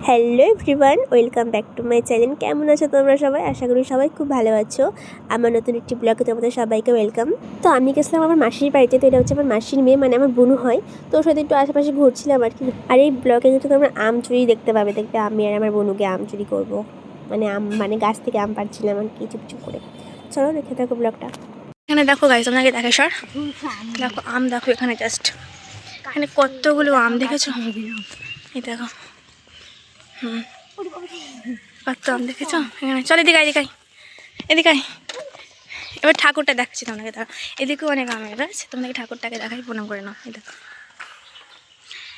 Hello everyone, welcome back to my channel. কেমন আছো তোমরা সবাই? আশা করি সবাই খুব ভালো আছো। আমার নতুন একটি ব্লগে তোমাদের সবাইকে ওয়েলকাম। তো আমি গেছিলাম আমার মাসির বাড়িতে। তো এটা হচ্ছে আমার মাসির মেয়ে, মানে আমার বোনু হয়। তো ওর সাথে একটু আশেপাশে ঘুরছিলাম আর কি। আর এই ব্লগে কিন্তু তোমরা আম চুরি দেখতে পাবে। দেখবে আমি আর আমার বোনুকে আম চুরি করবো, মানে গাছ থেকে আম পাড়ছিলাম আর কি, চুপচুপ করে। চলো দেখে থাকো ব্লগটা। এখানে দেখো গাইস, আপনাকে দেখে সর দেখো আম, দেখো এখানে জাস্ট এখানে কতগুলো আম দেখেছো? এই দেখো, কত আম দেখেছো এখানে। চল এদিকে এদিকে এদিকে। এবার ঠাকুরটা দেখাচ্ছি তোমাকে, দেখো এদিকেও অনেক আমের গাছ। তোমাকে ঠাকুরটাকে দেখাই, প্রণাম করে নাও। এই দেখো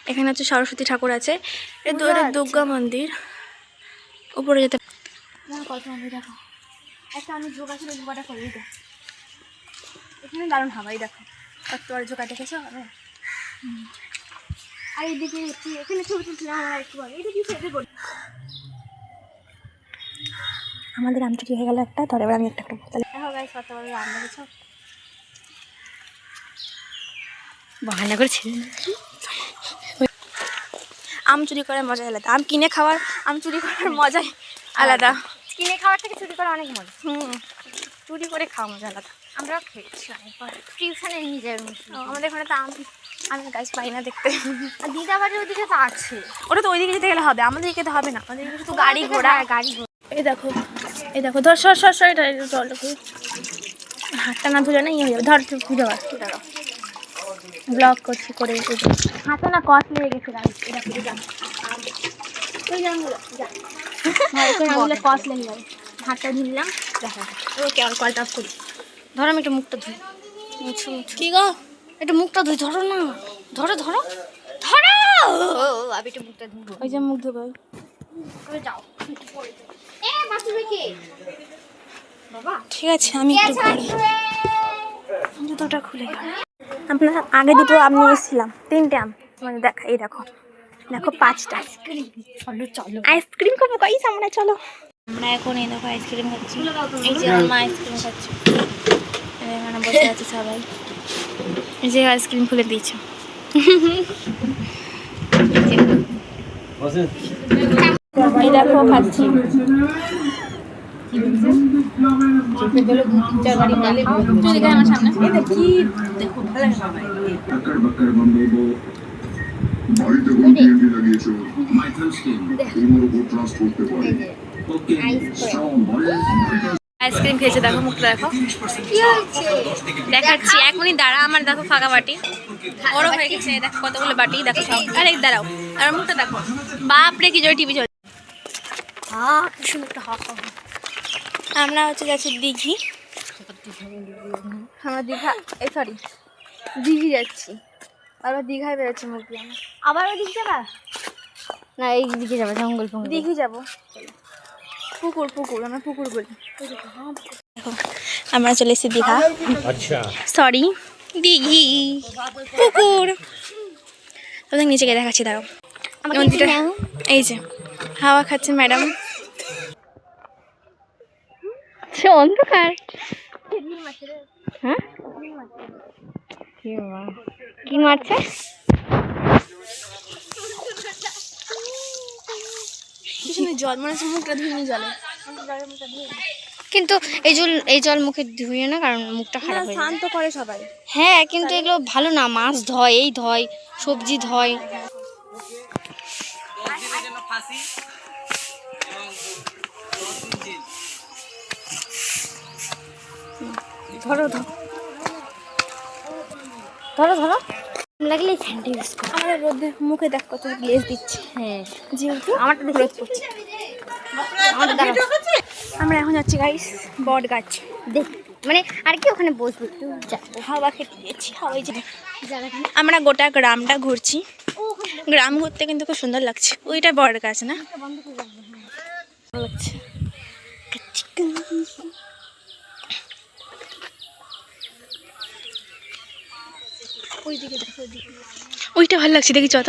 এখানে হচ্ছে সরস্বতী ঠাকুর আছে। এই দুর্গা মন্দির। উপরে যেতে কত মন্দির দেখো। একটা আমি ঝোঁকা ছিল, ঝোঁকাটা করে দিতে। এখানে দারুণ হাওয়াই দেখো, কত বড় ঝোঁকা দেখেছো? আর এইদিকে হচ্ছে এখানে ছবি তুলছিলাম আমরা একটু আগে। এটা কি সেটা বলি, আমাদের আম চুরি হয়ে গেল একটা। ধরে এবার আমি একটা করবো। তাহলে দেখো গাইস, কত বড় আম দেখেছো? বাহানা করেছি। আম চুরি করার মজা আলাদা, আম কিনে খাওয়ার আম চুরি করার মজাই আলাদা। কিনে খাওয়ার থেকে চুরি করা অনেক মজা। চুরি করে খাওয়া মজা আলাদা। আমরাও খেয়েছি অনেকবার টিউশনে নিয়ে যাই। আমাদের এখানে তো আমি গাছ পাই না দেখতে। আর দিদাবাড়ির ওদিকে তো আছে, ওটা তো ওইদিকে যেতে গেলে হবে, আমাদের দিকে তো হবে না। আমাদের দিকে তো গাড়ি ঘোড়া। এই দেখো এই দেখো, ধর সর সর সর, এটা জলটা হাতটা না ধুলে না ইয়ে হয়ে যাবে। ধর ভিডিও ব্লগ করছি করে হাতে না কস লেগে গেছে গাড়ি। কস লেগে যাবে। হাতটা ধুলাম, দেখা ওকে। আর কলটা অফ করি। ধরো আমি একটু মুখটা ধুই। কি গো, একটু মুখটা ধুই। ধরো না, ধরো ধরো ধরো। আমি একটু মুখটা ধুবো। ওই যে মুখ ধুবো। যাও ঠিক আছে, আমি একটু জুতোটা খুলে। আপনার আগে দুটো আম নিয়েছিলাম, 3টে আম। মানে দেখা, এই দেখো দেখো 5টা। আইসক্রিম খাবো গাইস আমরা, চলো। আমরা এখন এই দেখো আইসক্রিম খাচ্ছি। এই যে আমার মা আইসক্রিম খাচ্ছে, এখানে বসে আছে সবাই। এই যে আইসক্রিম খুলে দিয়েছে। এই দেখো খাচ্ছি। আমার সামনে কি দেখো, ভালো আইসক্রিম খেয়েছে। দেখো মুখটা দেখো, দেখাচ্ছি 1 মিনিট দাঁড়া। আমার দেখো ফাঁকা বাটি বড় হয়ে গেছে। দেখো কতগুলো বাটি দেখো সব। আরে দাঁড়াও, আর মুখটা দেখো। বাপরে কি জোরে টিভি চলছে। কি সুন্দর একটা আমরা হচ্ছে যাচ্ছি দীঘি। আমরা দীঘা, এই সরি দীঘি যাচ্ছি। আবার দীঘায় বেরোচ্ছি মুখ দিয়ে। আবার ওই দিক যাবা না? এই দিকে যাবো, জঙ্গল দীঘি যাবো। পুকুর পুকুর, আমরা পুকুর বলি। দেখো আমরা চলে এসেছি দীঘা, সরি দীঘি পুকুর। তোদের নিচে গিয়ে দেখাচ্ছি, দাঁড়াও। এই যে হাওয়া খাচ্ছেন ম্যাডাম। অন্ধকার। হ্যাঁ কি মারছে? জল মনে হচ্ছে মুখটা ধুয়ে জলে, কিন্তু এই জল মুখে ধুয়ে না, কারণ মুখটা খারাপ হয়ে যায়। শান্ত করে সবাই। হ্যাঁ, কিন্তু এগুলো ভালো না। মাছ ধয়, এই ধয়, সবজি ধয়। ধরো ধরো ধরো ধরো লাগলে ফ্যানটা ইউজ করো। আমার রোদে মুখে দেখ কত গ্লেজ দিচ্ছে। হ্যাঁ, যেহেতু আমারটা দেখে রোদ পড়ছে। আমরা এখন যাচ্ছি গাইস বট গাছ দেখ, মানে আর কি ওখানে বসবো একটু, হাওয়া খেতে দিয়েছি। হাওয়াই যাবে। আমরা গোটা গ্রামটা ঘুরছি। গ্রাম ঘুরতে কিন্তু খুব সুন্দর লাগছে। ওইটা বট গাছ না, ভালো লাগছে। ওইটা ভালো লাগছে, দেখি চত।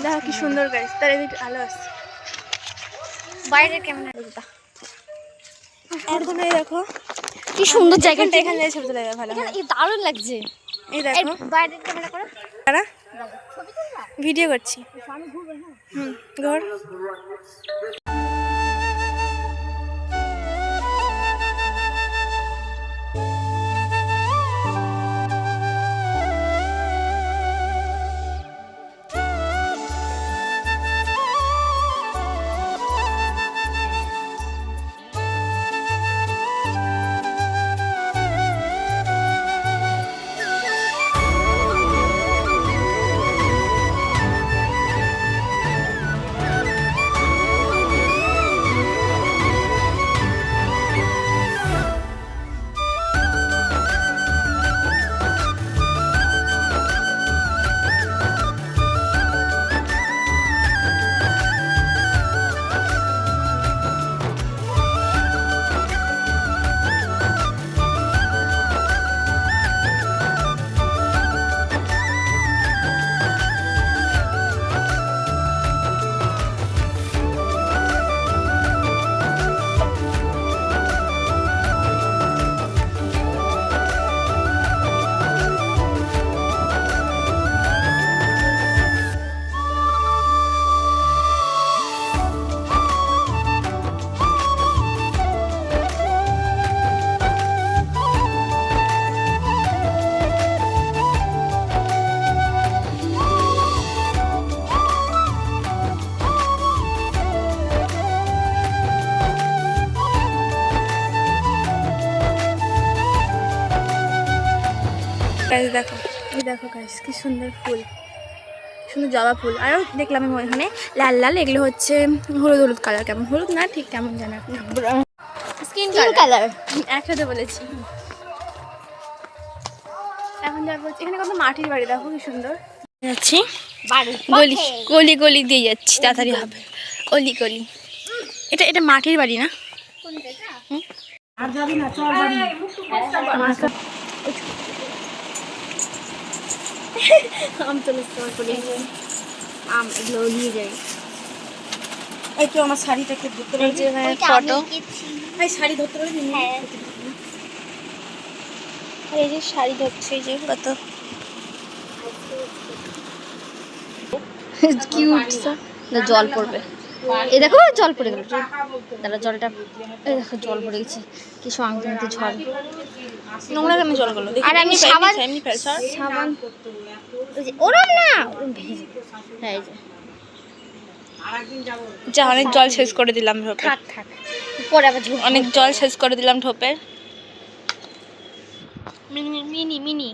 দেখো কি সুন্দর গাছ, তার এদিকে আলো আসছে। বাইরে কেমন একদম। এই দেখো কি সুন্দর জায়গাটা, এখানে ছবি তোলা যাবে। ভালো, দারুণ লাগছে। এই দেখো বাইরে ক্যামেরা করো, ভিডিও করছি। ঘর গাইস দেখো, এই দেখো গাইস কি সুন্দর ফুল, সুন্দর জবা ফুল। আরও দেখলাম আমি এখানে লাল লাল, এগুলো হচ্ছে হলুদ হলুদ কালার, কেমন হলুদ না ঠিক কেমন জানা স্কিন কালার একসাথে বলেছি। এখন যাবো এখানে কত মাটির বাড়ি, দেখো কি সুন্দর যাচ্ছি, গলি গলি গলি দিয়ে যাচ্ছি, তাড়াতাড়ি হবে গলি গলি। এটা এটা মাটির বাড়ি না? আর যাবি না, চল বাড়ি। আম চলে আম এগুলো নিয়ে যাই। এই তো আমার শাড়িটা খুব ধরতে পারছি, ফটো এই শাড়ি ধরতে পারবি? এই যে শাড়ি ধরছে, এই যে কত কিউট, জল পড়বে। এই দেখো জল পড়ে গেল, দাঁড়া জলটা, এই দেখো জল পড়ে গেছে, কি শান্তি ঝড়, নোংরা কেন জলগুলো? আর আমি সাবান সাবান ওরম না, ভিজে। হ্যাঁ, এই যে যা অনেক জল শেষ করে দিলাম ঢোপে, থাক থাক পরে আবার অনেক জল শেষ করে দিলাম ঢোপের। মিনি মিনি মিনি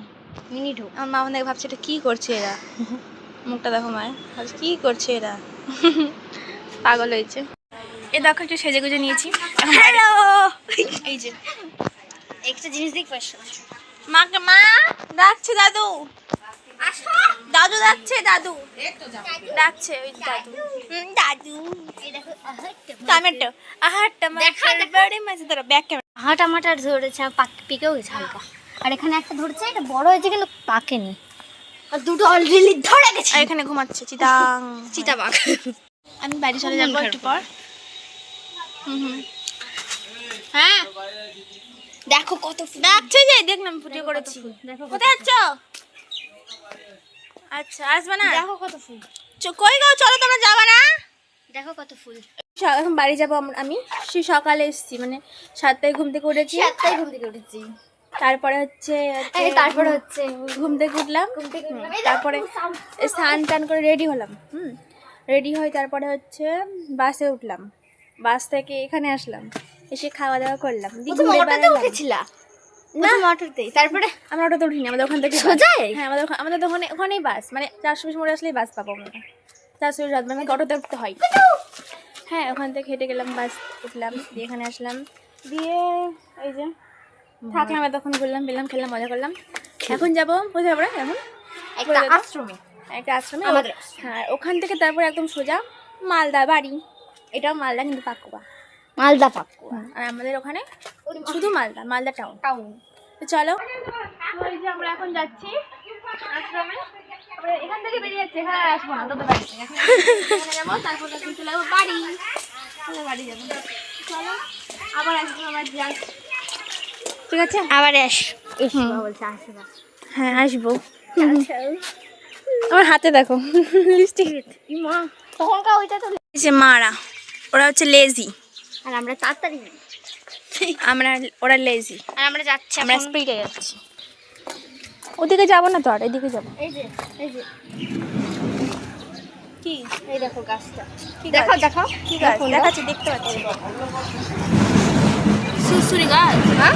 মিনি ঢোপ। আমার মা অনেক ভাবছে এটা কি করছে এরা, মুখটা দেখো মায়ের, ভাবছে কি করছে এরা, পাগল হয়েছে। এ দেখো একটু সেজে গুজে নিয়েছি। হ্যালো, এই যে একটা জিনিস দেখতে পাচ্ছ, মাকে মা ডাকছে, দাদু দাদু ডাকছে, দাদু ডাকছে, ওই দাদু দাদু টমেটো আহার টমেটো বড় মাছ ধরো, ব্যাক ক্যামেরা আহা টমাটার ধরেছে, পেকেও গেছে হালকা, আর এখানে একটা ধরেছে, এটা বড় হয়েছে কিন্তু পাকেনি, আর দুটো অলরেডি ধরে গেছে। আর এখানে ঘুমাচ্ছে চিতাং চিতাবাঘ। আমি বাড়ি চলে যাবো একটু পর। হ্যাঁ দেখো কত ডাকছে, যে দেখলাম ফুটে করেছি। কোথায় যাচ্ছ? আচ্ছা আসবে না? দেখো কত ফুল, কই গো, চলো তোমরা যাবা না? দেখো কত ফুল। এখন বাড়ি যাবো আমি, সেই সকালে এসেছি, মানে 7টায় ঘুম থেকে উঠেছি, 7টায় ঘুম থেকে উঠেছি, তারপরে হচ্ছে তারপরে হচ্ছে ঘুম থেকে উঠলাম, তারপরে স্নান টান করে রেডি হলাম, রেডি হয়ে তারপরে হচ্ছে বাসে উঠলাম, বাস থেকে এখানে আসলাম, এসে খাওয়া দাওয়া করলাম। অটোতে উঠেছিলা? না অটোতেই, তারপরে আমরা ওটাতে উঠিনি, আমাদের ওখান থেকে সোজাই? হ্যাঁ আমাদের ওখানেই বাস, মানে 420 মোড়ে আসলেই বাস পাবো আমরা, 420 রাত মানে অটোতে উঠতে হয়। হ্যাঁ ওখান থেকে হেঁটে গেলাম, বাস উঠলাম, দিয়ে এখানে আসলাম, দিয়ে এই যে থাকলাম, তখন ঘুরলাম ফিরলাম, খেললাম, মজা করলাম। এখন যাবো কোথায় আমরা, এখন একটা আশ্রমে, আমাদের হ্যাঁ, ওখান থেকে তারপর একদম সোজা মালদা বাড়ি, এটাও মালদা কিন্তু পাকুয়া, মালদা পাকুয়া, আর আমাদের ওখানে শুধু মালদা টাউন। তো চলো, ওই যে আমরা এখন যাচ্ছি আশ্রমে, তারপরে এখান থেকে বেরিয়ে যাচ্ছে, এখানে আর আসবো না, তোদের বাড়িতে এখানে যাবো, তারপর এখন চলে যাবো বাড়ি, বাড়ি যাবো। চলো আবার আসবো, আবার যাই, ঠিক আছে? আবার বলছে আসবে, হ্যাঁ আসবো। আমার হাতে দেখো লিপস্টিক। মা তখনকার ওইটা তো যে মারা ওরা হচ্ছে লেজি, আর আমরা তাড়াতাড়ি ওরা লেজি, আর আমরা যাচ্ছি আমরা স্পিডে যাচ্ছি। ওদিকে যাবো না তো, আর এদিকে যাবো। এই যে কি এই দেখো গাছটা, কি দেখো গাছ? দেখো কি গাছ দেখাচ্ছি, দেখতে পাচ্ছি। সুরসুরি গাছ। হ্যাঁ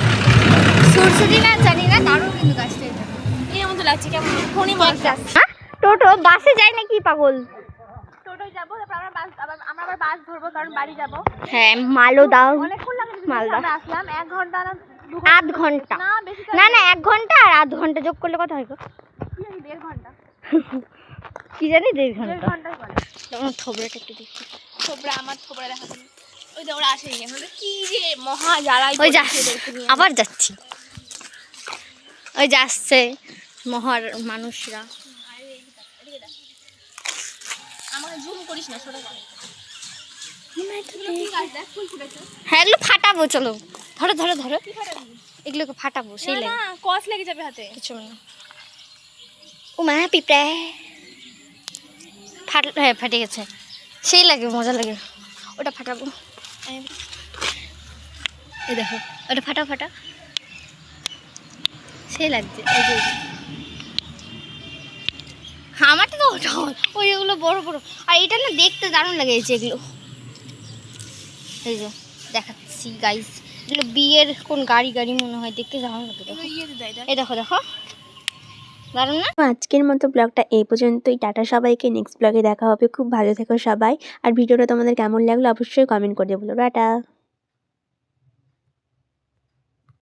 সুরসুরি না জানি না, দারুণ কিন্তু গাছটা এটা। এর মতো লাগছে কেমন ফোনই মাছ গাছ। হ্যাঁ টোটো বাসে যায় নাকি পাগল? টোটোয় যাবো, তারপর আমরা আবার বাস ধরবো, কারণ বাড়ি যাবো। হ্যাঁ মালদা অনেকক্ষণ লাগে, মালদা আমরা আসলাম 1 ঘন্টা না 2 আধ ঘন্টা, না বেশি, না না 1 ঘন্টা আর আধ ঘন্টা যোগ করলে কত হয় গো? 1.5 ঘন্টা, কি জানি 1.5 1.5 ঘন্টা। ঘন্টাই বলে। তোমার থবড়াটা একটু দেখি। আমার খবরে দেখা যাবে। ওই যে ওরা আসে এখানে, কি যে মহা জ্বালাই। ওই যা আবার যাচ্ছি, ওই যাচ্ছে মহার মানুষরা। আমাকে জুম করিস না, ছোট করে। হ্যাঁ এগুলো ফাটাবো, চলো ধরো ধরো ধরো, এগুলোকে ফাটাবো সেই লাগে। না কস লেগে যাবে হাতে। কিছু না। ও মা পিঁপড়ে হ্যাঁ ফাটে গেছে, সেই লাগে মজা লাগে, ওটা ফাটাবো। এই দেখো ওটা ফাটাও ফাটা, সেই লাগছে। এই যে আমারটা তো ওটা ওই এগুলো বড় বড়, আর এটা না দেখতে দারুণ লাগে। এই যে এগুলো, এই যে দেখাচ্ছি গাইস, এগুলো বিয়ের কোন গাড়ি গাড়ি মনে হয়, দেখতে দারুণ লাগে। দেখো এই দেখো দেখো দারুণ না? তো আজকের মতো ব্লগটা এই পর্যন্তই। টাটা সবাইকে, নেক্সট ব্লগে দেখা হবে। খুব ভালো থেকো সবাই। আর ভিডিওটা তোমাদের কেমন লাগলো অবশ্যই কমেন্ট করে বলো। টাটা।